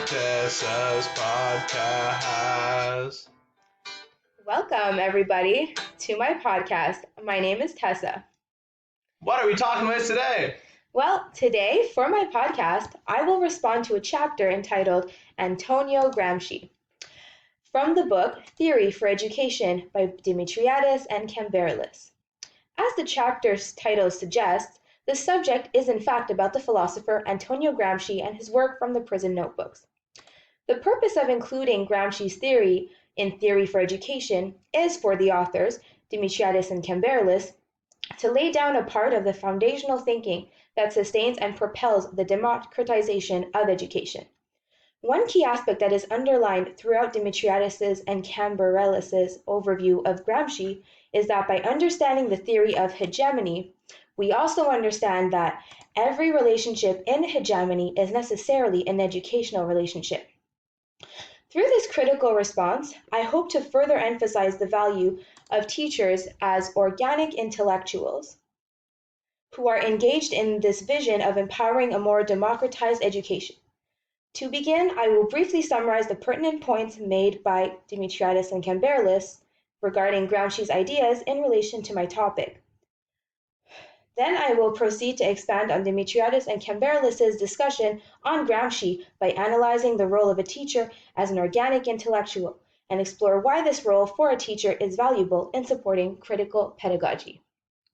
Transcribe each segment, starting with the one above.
Tessa's podcast. Welcome, everybody, to my podcast. My name is Tessa. What are we talking about today? Well, today, for my podcast, I will respond to a chapter entitled Antonio Gramsci from the book Theory for Education by Dimitriadis and Camberelis. As the chapter's title suggests, the subject is in fact about the philosopher Antonio Gramsci and his work from the prison notebooks. The purpose of including Gramsci's theory in Theory for Education is for the authors, Dimitriadis and Camberelis, to lay down a part of the foundational thinking that sustains and propels the democratization of education. One key aspect that is underlined throughout Dimitriadis' and Camberelis' overview of Gramsci is that by understanding the theory of hegemony, we also understand that every relationship in hegemony is necessarily an educational relationship. Through this critical response, I hope to further emphasize the value of teachers as organic intellectuals who are engaged in this vision of empowering a more democratized education. To begin, I will briefly summarize the pertinent points made by Dimitriadis and Camberelis regarding Gramsci's ideas in relation to my topic. Then I will proceed to expand on Dimitriadis and Camberelis' discussion on Gramsci by analyzing the role of a teacher as an organic intellectual and explore why this role for a teacher is valuable in supporting critical pedagogy.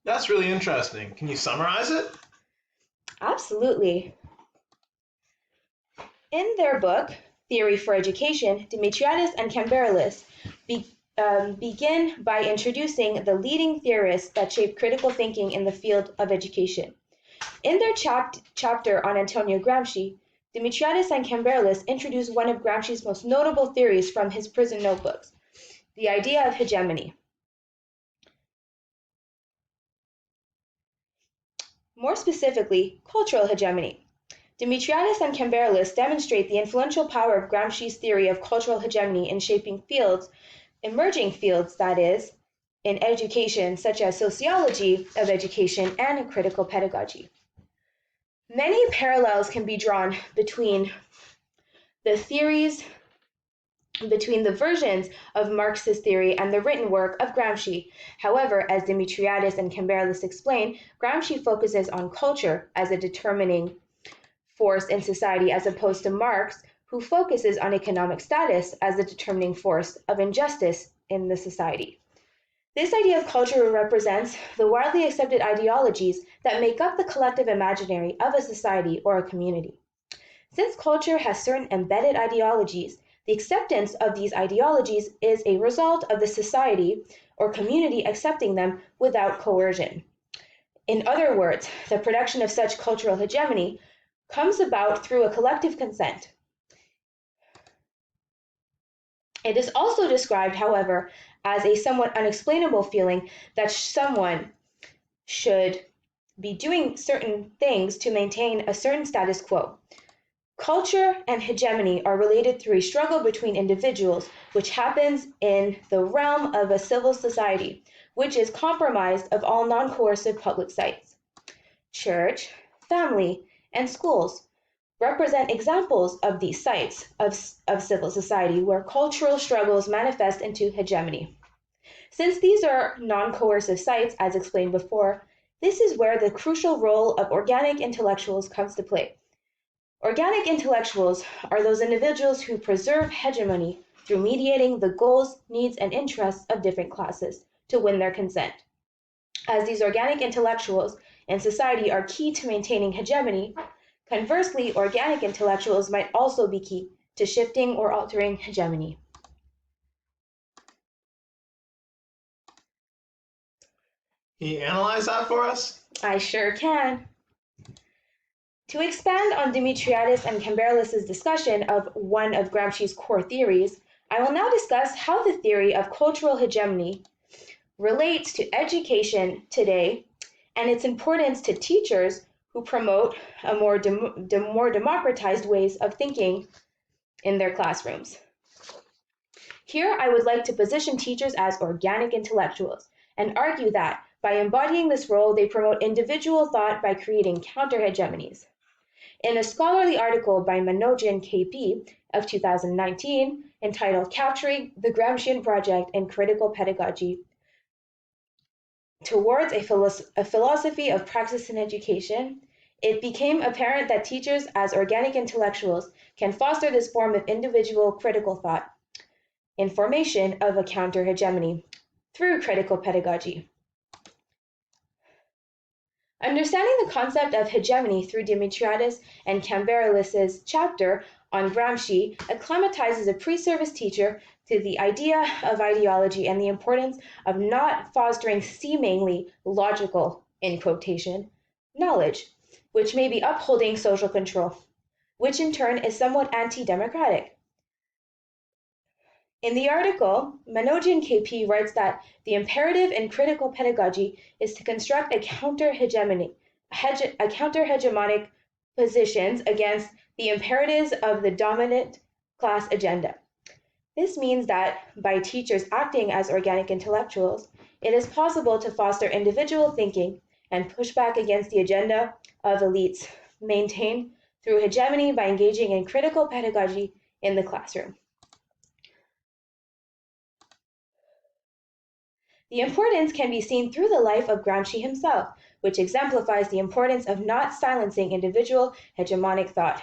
That's really interesting. Can you summarize it? Absolutely. In their book, Theory for Education, Dimitriadis and Camberelis begin by introducing the leading theorists that shaped critical thinking in the field of education. In their chapter on Antonio Gramsci, Dimitriadis and Camberelis introduce one of Gramsci's most notable theories from his prison notebooks, the idea of hegemony. More specifically, cultural hegemony. Dimitriadis and Camberelis demonstrate the influential power of Gramsci's theory of cultural hegemony in shaping emerging fields, that is, in education, such as sociology of education and critical pedagogy. Many parallels can be drawn between the versions of Marxist theory and the written work of Gramsci. However, as Dimitriadis and Camberelis explain, Gramsci focuses on culture as a determining force in society as opposed to Marx, who focuses on economic status as the determining force of injustice in the society. This idea of culture represents the widely accepted ideologies that make up the collective imaginary of a society or a community. Since culture has certain embedded ideologies, the acceptance of these ideologies is a result of the society or community accepting them without coercion. In other words, the production of such cultural hegemony comes about through a collective consent. It is also described, however, as a somewhat unexplainable feeling that someone should be doing certain things to maintain a certain status quo. Culture and hegemony are related through a struggle between individuals, which happens in the realm of a civil society, which is comprised of all non-coercive public sites. Church, family, and schools represent examples of these sites of civil society where cultural struggles manifest into hegemony. Since these are non-coercive sites, as explained before, this is where the crucial role of organic intellectuals comes to play. Organic intellectuals are those individuals who preserve hegemony through mediating the goals, needs, and interests of different classes to win their consent. As these organic intellectuals in society are key to maintaining hegemony, conversely, organic intellectuals might also be key to shifting or altering hegemony. Can you analyze that for us? I sure can. To expand on Dimitriadis and Camberelis' discussion of one of Gramsci's core theories, I will now discuss how the theory of cultural hegemony relates to education today and its importance to teachers who promote a more democratized ways of thinking in their classrooms. Here, I would like to position teachers as organic intellectuals and argue that by embodying this role, they promote individual thought by creating counter-hegemonies. In a scholarly article by Manojin K.P. of 2019 entitled Capturing the Gramscian Project in Critical Pedagogy Towards a Philosophy of Praxis in Education, it became apparent that teachers as organic intellectuals can foster this form of individual critical thought in formation of a counter-hegemony through critical pedagogy. Understanding the concept of hegemony through Dimitriadis and Cambarelis's chapter on Gramsci acclimatizes a pre-service teacher to the idea of ideology and the importance of not fostering seemingly logical, in quotation, knowledge, which may be upholding social control, which in turn is somewhat anti-democratic. In the article, Manojin K.P. writes that the imperative in critical pedagogy is to construct a counter-hegemonic positions against the imperatives of the dominant class agenda. This means that by teachers acting as organic intellectuals, it is possible to foster individual thinking and push back against the agenda of elites maintained through hegemony by engaging in critical pedagogy in the classroom. The importance can be seen through the life of Gramsci himself, which exemplifies the importance of not silencing individual hegemonic thought.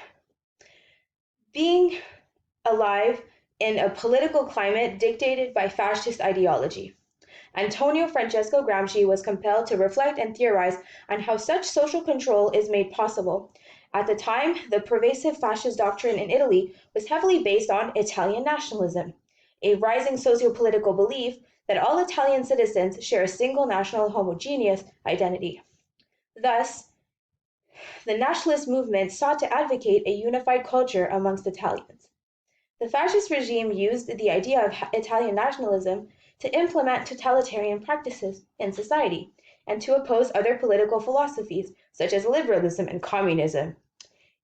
Being alive in a political climate dictated by fascist ideology, Antonio Francesco Gramsci was compelled to reflect and theorize on how such social control is made possible. At the time, the pervasive fascist doctrine in Italy was heavily based on Italian nationalism, a rising socio-political belief that all Italian citizens share a single national homogeneous identity. Thus, the nationalist movement sought to advocate a unified culture amongst Italians. The fascist regime used the idea of Italian nationalism to implement totalitarian practices in society and to oppose other political philosophies such as liberalism and communism.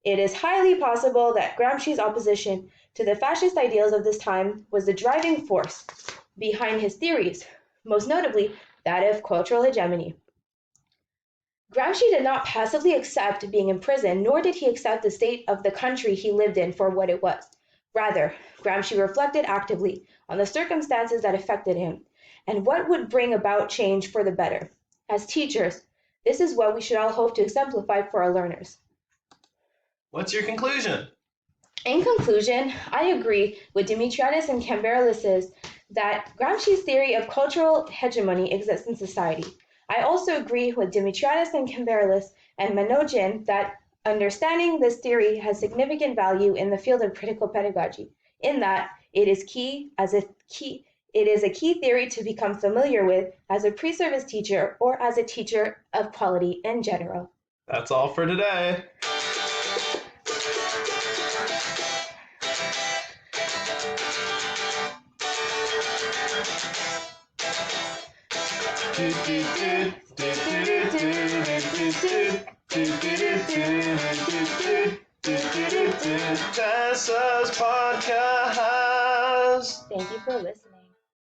It is highly possible that Gramsci's opposition to the fascist ideals of this time was the driving force behind his theories, most notably that of cultural hegemony. Gramsci did not passively accept being imprisoned, nor did he accept the state of the country he lived in for what it was. Rather, Gramsci reflected actively on the circumstances that affected him and what would bring about change for the better. As teachers, this is what we should all hope to exemplify for our learners. What's your conclusion? In conclusion, I agree with Dimitriadis and Cambarelis's that Gramsci's theory of cultural hegemony exists in society. I also agree with Dimitriadis and Cambarelis and Manojin that understanding this theory has significant value in the field of critical pedagogy, in that it is a key theory to become familiar with as a pre-service teacher or as a teacher of quality in general. That's all for today. Tessa's podcast. Thank you for listening.